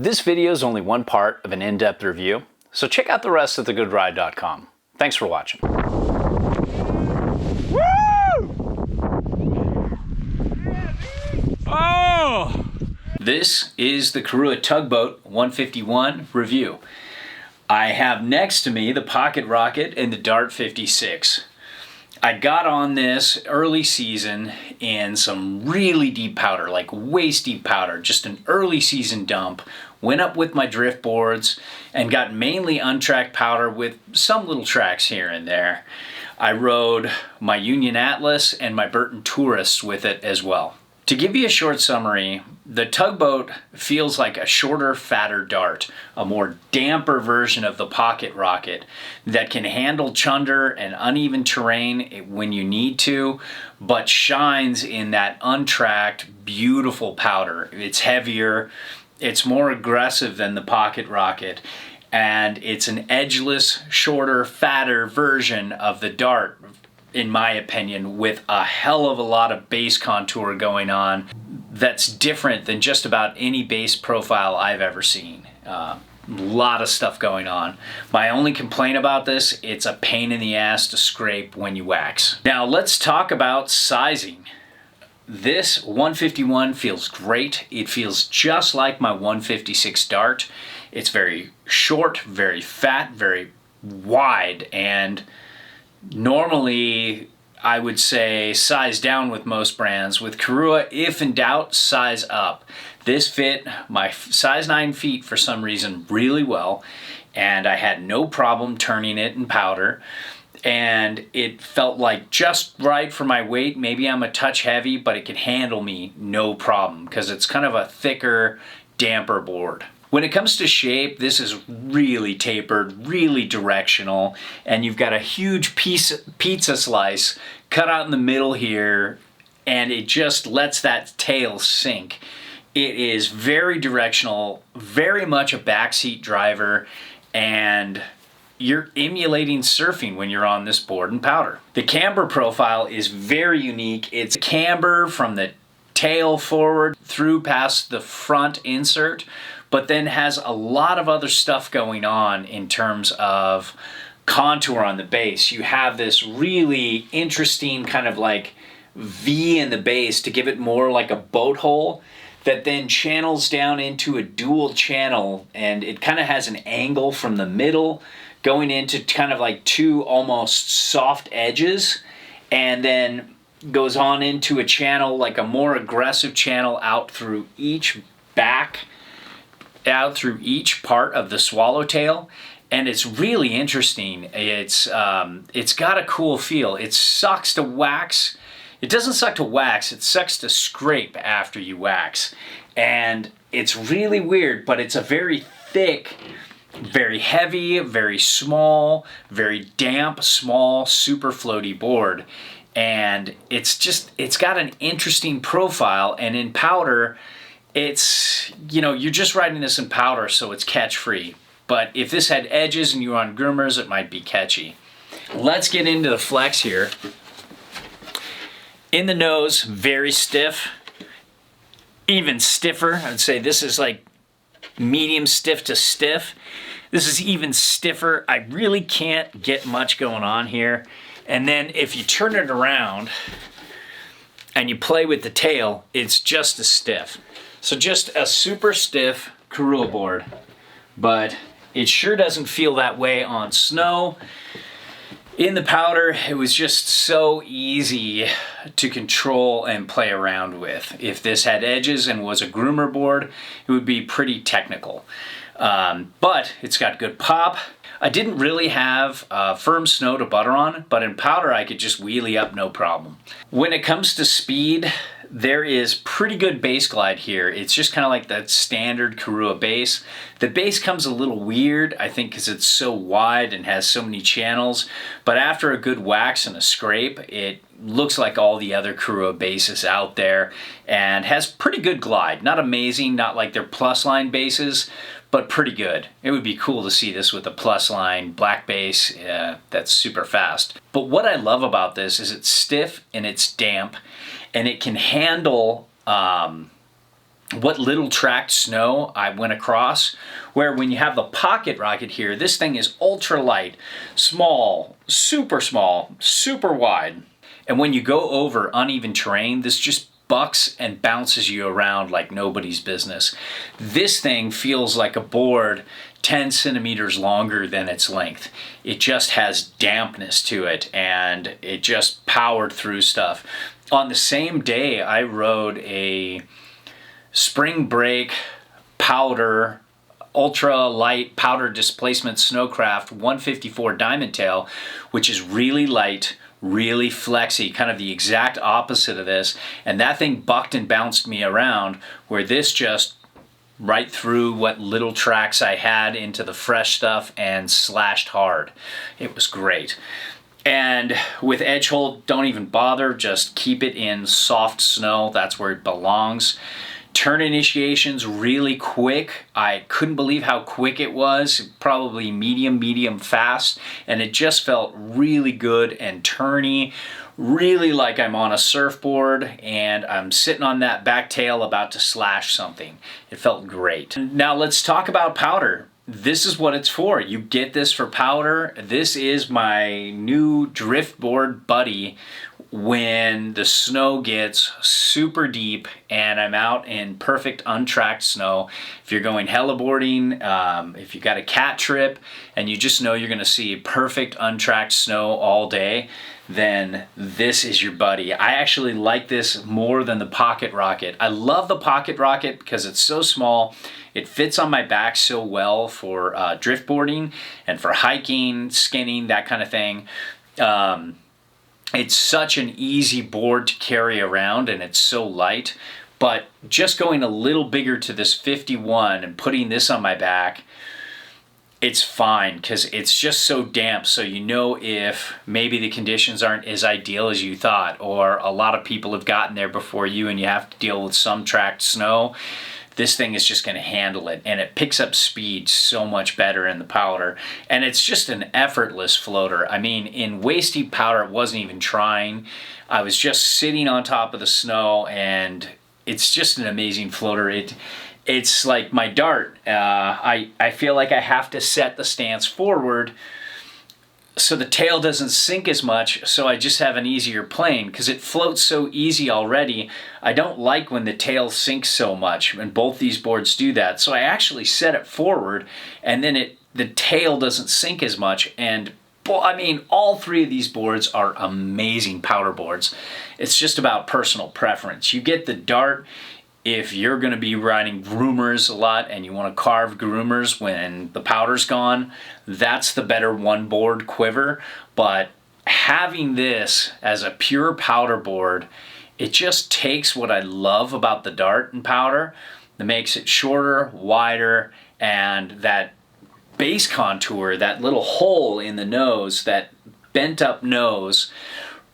This video is only one part of an in-depth review, so check out the rest at thegoodride.com. Thanks for watching. Woo! Oh! This is the Korua Tugboat 151 review. I have next to me the Pocket Rocket and the Dart 56. I got on this early season in some really deep powder, like waist deep powder, just an early season dump. Went up with my drift boards and got mainly untracked powder with some little tracks here and there. I rode my Union Atlas and my Burton Tourist with it as well. To give you a short summary, the Tugboat feels like a shorter, fatter dart, a more damper version of the Pocket Rocket that can handle chunder and uneven terrain when you need to, but shines in that untracked, beautiful powder. It's heavier, it's more aggressive than the Pocket Rocket, and it's an edgeless, shorter, fatter version of the Dart, in my opinion, with a hell of a lot of base contour going on that's different than just about any base profile I've ever seen. A lot of stuff going on. My only complaint about this, it's a pain in the ass to scrape when you wax. Now let's talk about sizing. This 151 feels great. It feels just like my 156 Dart. It's very short, very fat, very wide, and normally I would say size down with most brands. With Korua, if in doubt, size up. This fit my size 9 feet for some reason really well, and I had no problem turning it in powder, and it felt like just right for my weight. Maybe I'm a touch heavy, but it can handle me no problem because it's kind of a thicker, damper board. When it comes to shape, this is really tapered, really directional, and you've got a huge pizza slice cut out in the middle here, and it just lets that tail sink. It is very directional, very much a backseat driver, and you're emulating surfing when you're on this board in powder. The camber profile is very unique. It's camber from the tail forward through past the front insert, but then has a lot of other stuff going on in terms of contour on the base. You have this really interesting kind of like V in the base to give it more like a boat hole that then channels down into a dual channel, and it kind of has an angle from the middle going into kind of like two almost soft edges, and then goes on into a channel, like a more aggressive channel out through each part of the swallowtail, and it's really interesting. It's got a cool feel. It sucks to wax. It doesn't suck to wax, it sucks to scrape after you wax. And it's really weird, but it's a very thick, very heavy, very small, very damp, small, super floaty board. And it's got an interesting profile, and in powder, it's, you're just riding this in powder, so it's catch free. But if this had edges and you were on groomers, it might be catchy. Let's get into the flex here. In the nose, very stiff, even stiffer. I'd say this is like medium stiff to stiff. This is even stiffer. I really can't get much going on here. And then if you turn it around and you play with the tail, it's just as stiff. So just a super stiff Korua board, but it sure doesn't feel that way on snow. In the powder, it was just so easy to control and play around with. If this had edges and was a groomer board, it would be pretty technical. But it's got good pop. I didn't really have firm snow to butter on, but in powder I could just wheelie up no problem. When it comes to speed, there is pretty good base glide here. It's just kind of like that standard Korua base. The base comes a little weird, I think, because it's so wide and has so many channels, but after a good wax and a scrape, it looks like all the other Korua bases out there and has pretty good glide. Not amazing, not like their plus line bases, but pretty good. It would be cool to see this with a plus line black base that's super fast. But what I love about this is it's stiff and it's damp, and it can handle what little tracked snow I went across, where when you have the pocket rocket here, this thing is ultra light, small, super wide. And when you go over uneven terrain, this just bucks and bounces you around like nobody's business. This thing feels like a board 10 centimeters longer than its length. It just has dampness to it, and it just powered through stuff. On the same day, I rode a spring break powder, ultra light powder displacement snowcraft 154 Diamond Tail, which is really light, really flexy, kind of the exact opposite of this. And that thing bucked and bounced me around, where this just right through what little tracks I had into the fresh stuff and slashed hard. It was great. And with edge hold, don't even bother, just keep it in soft snow. That's where it belongs. Turn initiation's really quick. I couldn't believe how quick it was. Probably medium fast. And it just felt really good and turny. Really like I'm on a surfboard and I'm sitting on that back tail about to slash something. It felt great. Now let's talk about powder. This is what it's for. You get this for powder. This is my new driftboard buddy when the snow gets super deep and I'm out in perfect untracked snow. If you're going heliboarding, if you got a cat trip and you just know you're going to see perfect untracked snow all day, then this is your buddy. I actually like this more than the Pocket Rocket. I love the Pocket Rocket because it's so small. It fits on my back so well for driftboarding and for hiking, skinning, that kind of thing. It's such an easy board to carry around and it's so light. But just going a little bigger to this 51 and putting this on my back, it's fine because it's just so damp. So you know if maybe the conditions aren't as ideal as you thought, or a lot of people have gotten there before you and you have to deal with some tracked snow, this thing is just going to handle it, and it picks up speed so much better in the powder, and it's just an effortless floater. I mean, in waist deep powder, it wasn't even trying. I was just sitting on top of the snow, and it's just an amazing floater. It's like my dart. I feel like I have to set the stance forward so the tail doesn't sink as much, so I just have an easier plane because it floats so easy already. I don't like when the tail sinks so much, and both these boards do that. So I actually set it forward, and then the tail doesn't sink as much. And I mean, all three of these boards are amazing powder boards. It's just about personal preference. You get the dart if you're going to be riding groomers a lot and you want to carve groomers when the powder's gone. That's the better one board quiver. But having this as a pure powder board, it just takes what I love about the dart and powder that makes it shorter, wider, and that base contour, that little hole in the nose, that bent up nose,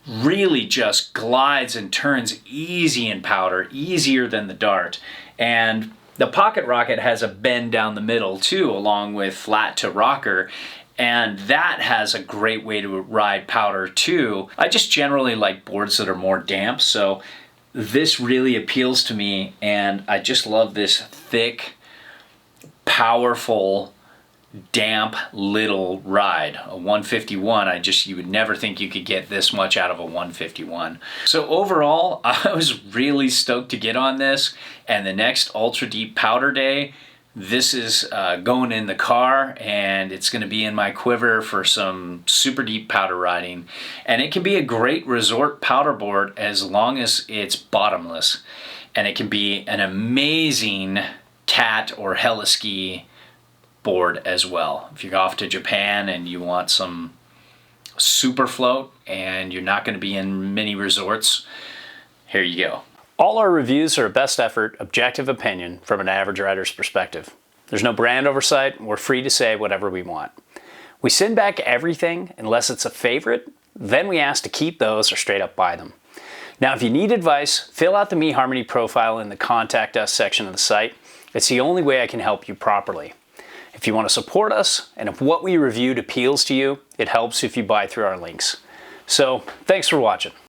really just glides and turns easy in powder, easier than the dart. And the Pocket Rocket has a bend down the middle too, along with flat to rocker, and that has a great way to ride powder too. I just generally like boards that are more damp, so this really appeals to me, and I just love this thick, powerful, damp little ride. A 151, you would never think you could get this much out of a 151. So overall, I was really stoked to get on this, and the next ultra deep powder day, this is going in the car, and it's going to be in my quiver for some super deep powder riding. And it can be a great resort powder board as long as it's bottomless, and it can be an amazing cat or heliski board as well. If you're off to Japan and you want some super float and you're not going to be in many resorts, here you go. All our reviews are a best effort, objective opinion from an average rider's perspective. There's no brand oversight, and we're free to say whatever we want. We send back everything unless it's a favorite, then we ask to keep those or straight up buy them. Now, if you need advice, fill out the eHarmony profile in the Contact Us section of the site. It's the only way I can help you properly. If you want to support us, and if what we reviewed appeals to you, it helps if you buy through our links. So, thanks for watching.